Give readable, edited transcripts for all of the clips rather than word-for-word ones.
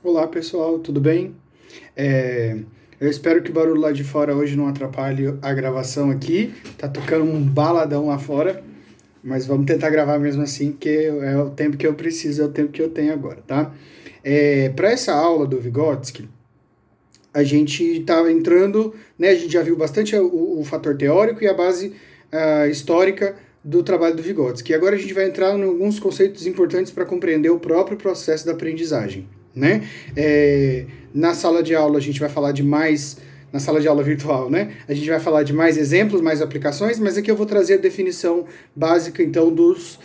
Olá pessoal, tudo bem? É, eu espero que o barulho lá de fora hoje não atrapalhe a gravação aqui. Tá tocando um baladão lá fora, mas vamos tentar gravar mesmo assim, porque é o tempo que eu preciso, é o tempo que eu tenho agora, tá? Para essa aula do Vygotsky, a gente estava entrando, né? A gente já viu bastante o fator teórico e a base histórica do trabalho do Vygotsky. E agora a gente vai entrar em alguns conceitos importantes para compreender o próprio processo da aprendizagem, né? Na sala de aula a gente vai falar de mais, na sala de aula virtual, né? A gente vai falar de mais exemplos, mais aplicações, mas aqui eu vou trazer a definição básica, então, dos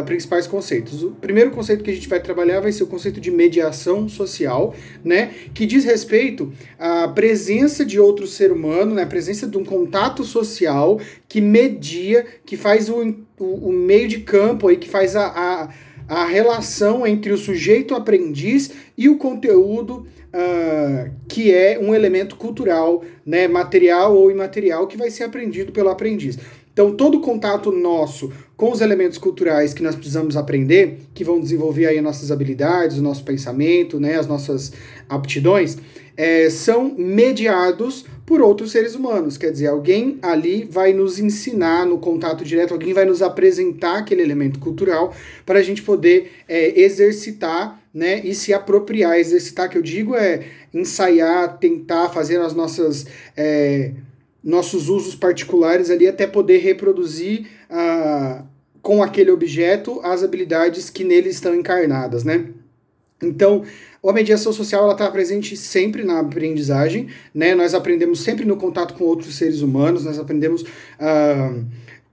principais conceitos. O primeiro conceito que a gente vai trabalhar vai ser o conceito de mediação social, né? Que diz respeito à presença de outro ser humano, né? A presença de um contato social que media, que faz o meio de campo aí, que faz a relação entre o sujeito aprendiz e o conteúdo que é um elemento cultural, né, material ou imaterial, que vai ser aprendido pelo aprendiz. Então, todo contato nosso com os elementos culturais que nós precisamos aprender, que vão desenvolver aí as nossas habilidades, o nosso pensamento, né, as nossas aptidões, são mediados por outros seres humanos. Quer dizer, alguém ali vai nos ensinar no contato direto, alguém vai nos apresentar aquele elemento cultural para a gente poder exercitar, né, e se apropriar. Exercitar, que eu digo, é ensaiar, tentar fazer as nossas nossos usos particulares ali até poder reproduzir com aquele objeto as habilidades que nele estão encarnadas, né? Então, a mediação social ela está presente sempre na aprendizagem, né? Nós aprendemos sempre no contato com outros seres humanos, nós aprendemos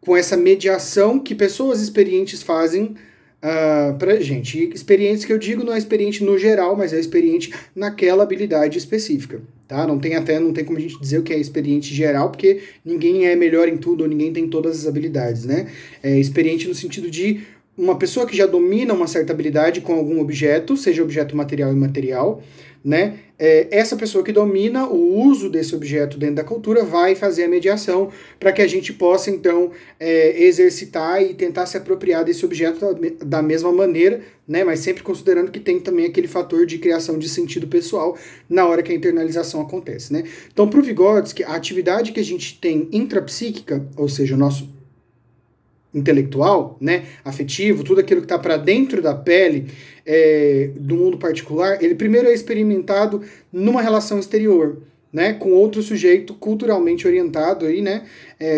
com essa mediação que pessoas experientes fazem pra gente. E experiente que eu digo não é experiente no geral, mas é experiente naquela habilidade específica, tá? Não tem como a gente dizer o que é experiente geral, porque ninguém é melhor em tudo, ou ninguém tem todas as habilidades, né? É experiente no sentido de uma pessoa que já domina uma certa habilidade com algum objeto, seja objeto material ou imaterial, né? Essa pessoa que domina o uso desse objeto dentro da cultura vai fazer a mediação para que a gente possa, então, exercitar e tentar se apropriar desse objeto da mesma maneira, né? Mas sempre considerando que tem também aquele fator de criação de sentido pessoal na hora que a internalização acontece, né? Então, para o Vygotsky, a atividade que a gente tem intrapsíquica, ou seja, o nosso intelectual, né, afetivo, tudo aquilo que está para dentro da pele do mundo particular, ele primeiro é experimentado numa relação exterior, né, com outro sujeito culturalmente orientado aí, né,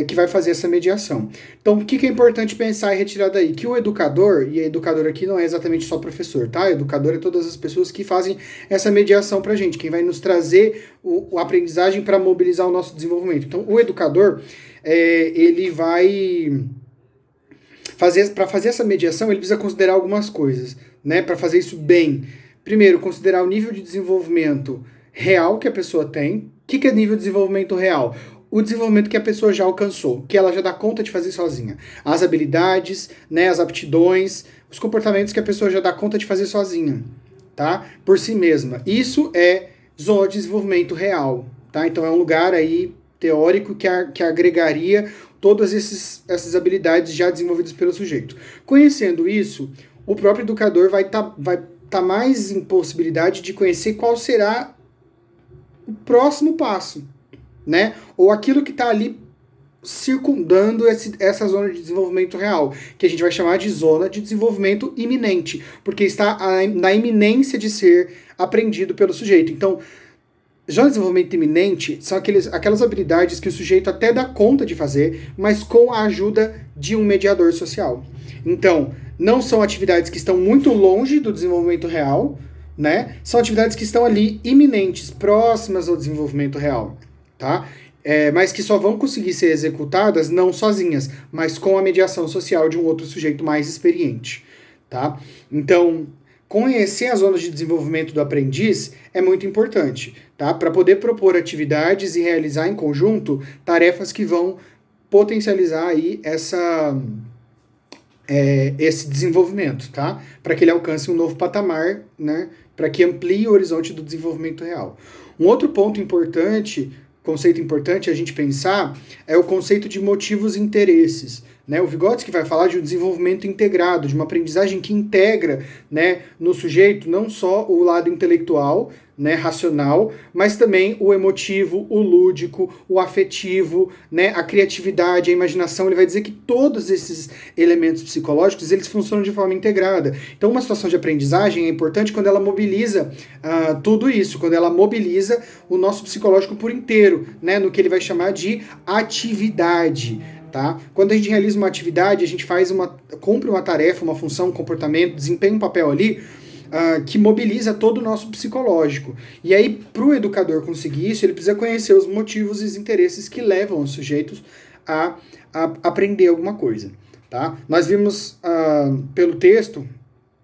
que vai fazer essa mediação. Então, o que é importante pensar e retirar daí? Que o educador, e educador aqui não é exatamente só professor, tá? Educador é todas as pessoas que fazem essa mediação pra gente, quem vai nos trazer a aprendizagem para mobilizar o nosso desenvolvimento. Então, o educador, ele vai para fazer essa mediação, ele precisa considerar algumas coisas, né? Para fazer isso bem. Primeiro, considerar o nível de desenvolvimento real que a pessoa tem. O que é nível de desenvolvimento real? O desenvolvimento que a pessoa já alcançou, que ela já dá conta de fazer sozinha. As habilidades, né, as aptidões, os comportamentos que a pessoa já dá conta de fazer sozinha, tá? Por si mesma. Isso é zona de desenvolvimento real, tá? Então é um lugar aí teórico que agregaria todas essas habilidades já desenvolvidas pelo sujeito. Conhecendo isso, o próprio educador vai tá mais em possibilidade de conhecer qual será o próximo passo, né? Ou aquilo que está ali circundando essa zona de desenvolvimento real, que a gente vai chamar de zona de desenvolvimento iminente, porque está na iminência de ser aprendido pelo sujeito. Então, já o desenvolvimento iminente são aquelas habilidades que o sujeito até dá conta de fazer, mas com a ajuda de um mediador social. Então, não são atividades que estão muito longe do desenvolvimento real, né? São atividades que estão ali iminentes, próximas ao desenvolvimento real, tá? Mas que só vão conseguir ser executadas não sozinhas, mas com a mediação social de um outro sujeito mais experiente, tá? Então, conhecer as zonas de desenvolvimento do aprendiz é muito importante, tá? Para poder propor atividades e realizar em conjunto tarefas que vão potencializar aí esse desenvolvimento, tá? Para que ele alcance um novo patamar, né? Para que amplie o horizonte do desenvolvimento real. Um outro ponto importante, conceito importante a gente pensar, é o conceito de motivos e interesses, né? O Vygotsky vai falar de um desenvolvimento integrado, de uma aprendizagem que integra, né, no sujeito não só o lado intelectual, né, racional, mas também o emotivo, o lúdico, o afetivo, né, a criatividade, a imaginação. Ele vai dizer que todos esses elementos psicológicos, eles funcionam de forma integrada. Então, uma situação de aprendizagem é importante quando ela mobiliza tudo isso, quando ela mobiliza o nosso psicológico por inteiro, né, no que ele vai chamar de atividade. Tá? Quando a gente realiza uma atividade, a gente cumpre uma tarefa, uma função, um comportamento, desempenha um papel ali, que mobiliza todo o nosso psicológico. E aí, para o educador conseguir isso, ele precisa conhecer os motivos e os interesses que levam os sujeitos a aprender alguma coisa. Tá? Nós vimos pelo texto,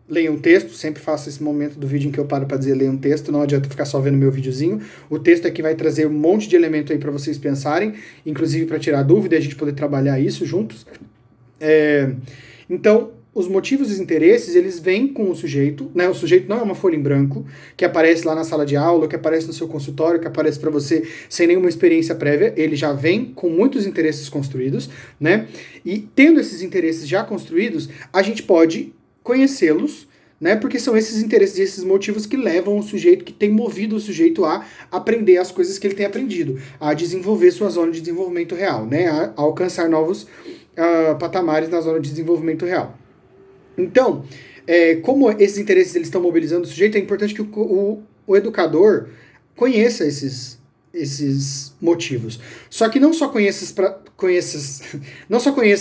leiam um texto, sempre faço esse momento do vídeo em que eu paro para dizer leiam um texto, não adianta ficar só vendo meu videozinho. O texto aqui vai trazer um monte de elemento aí para vocês pensarem, inclusive para tirar dúvida e a gente poder trabalhar isso juntos. Então, os motivos e os interesses, eles vêm com o sujeito, né? O sujeito não é uma folha em branco que aparece lá na sala de aula, que aparece no seu consultório, que aparece para você sem nenhuma experiência prévia. Ele já vem com muitos interesses construídos, né? E tendo esses interesses já construídos, a gente pode conhecê-los, né? Porque são esses interesses e esses motivos que levam o sujeito, que tem movido o sujeito a aprender as coisas que ele tem aprendido, a desenvolver sua zona de desenvolvimento real, né? A alcançar novos patamares na zona de desenvolvimento real. Então, como esses interesses eles estão mobilizando o sujeito, é importante que o educador conheça esses motivos. Só que não só conheça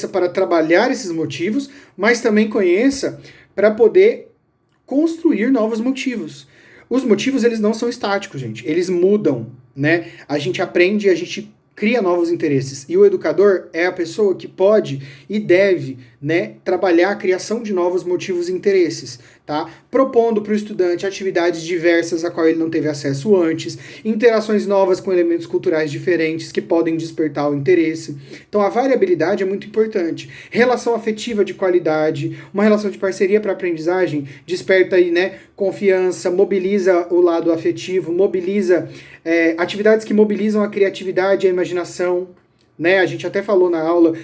para trabalhar esses motivos, mas também conheça para poder construir novos motivos. Os motivos, eles não são estáticos, gente. Eles mudam, né? A gente aprende, a gente cria novos interesses. E o educador é a pessoa que pode e deve, né, trabalhar a criação de novos motivos e interesses, tá? Propondo para o estudante atividades diversas a qual ele não teve acesso antes, interações novas com elementos culturais diferentes que podem despertar o interesse. Então a variabilidade é muito importante. Relação afetiva de qualidade, uma relação de parceria para aprendizagem desperta aí, né, confiança, mobiliza o lado afetivo, mobiliza atividades que mobilizam a criatividade e a imaginação. Né? A gente até falou na aula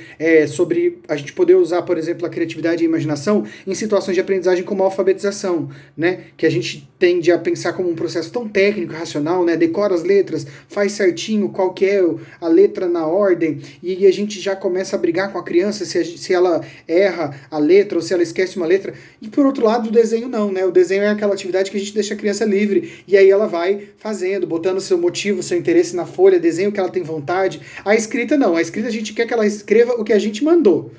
sobre a gente poder usar, por exemplo, a criatividade e a imaginação em situações de aprendizagem como a alfabetização, né? Que a gente tende a pensar como um processo tão técnico, racional, né? Decora as letras, faz certinho qual que é a letra na ordem, e a gente já começa a brigar com a criança se ela erra a letra ou se ela esquece uma letra. E por outro lado, o desenho não, né? O desenho é aquela atividade que a gente deixa a criança livre, e aí ela vai fazendo, botando seu motivo, seu interesse na folha, desenha o que ela tem vontade. A escrita não, a escrita a gente quer que ela escreva o que a gente mandou,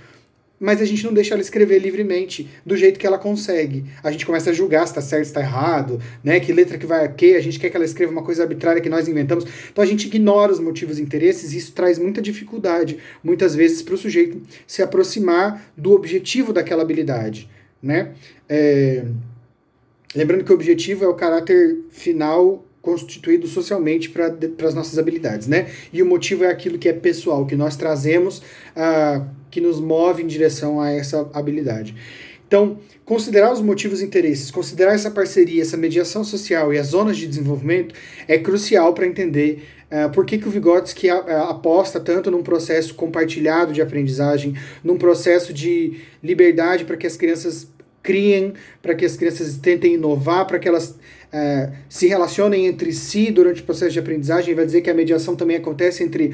mas a gente não deixa ela escrever livremente, do jeito que ela consegue. A gente começa a julgar se tá certo, se tá errado, né? Que letra que vai a quê, a gente quer que ela escreva uma coisa arbitrária que nós inventamos. Então a gente ignora os motivos e interesses, e isso traz muita dificuldade, muitas vezes, para o sujeito se aproximar do objetivo daquela habilidade, né? Lembrando que o objetivo é o caráter final constituído socialmente para as nossas habilidades, né? E o motivo é aquilo que é pessoal, que nós trazemos, que nos move em direção a essa habilidade. Então, considerar os motivos e interesses, considerar essa parceria, essa mediação social e as zonas de desenvolvimento é crucial para entender por que o Vygotsky aposta tanto num processo compartilhado de aprendizagem, num processo de liberdade para que as crianças criem, para que as crianças tentem inovar, para que elas se relacionem entre si durante o processo de aprendizagem. Vai dizer que a mediação também acontece entre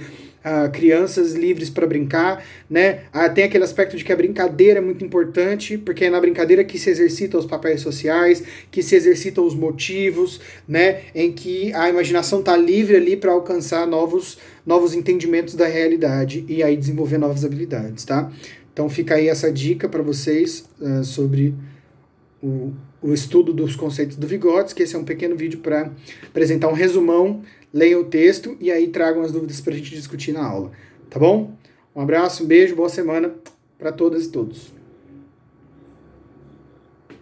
crianças livres para brincar, né? Tem aquele aspecto de que a brincadeira é muito importante, porque é na brincadeira que se exercitam os papéis sociais, que se exercitam os motivos, né? Em que a imaginação está livre ali para alcançar novos entendimentos da realidade e aí desenvolver novas habilidades, tá? Então fica aí essa dica para vocês sobre o estudo dos conceitos do Vygotsky. Esse é um pequeno vídeo para apresentar um resumão. Leiam o texto e aí tragam as dúvidas para a gente discutir na aula. Tá bom? Um abraço, um beijo, boa semana para todas e todos.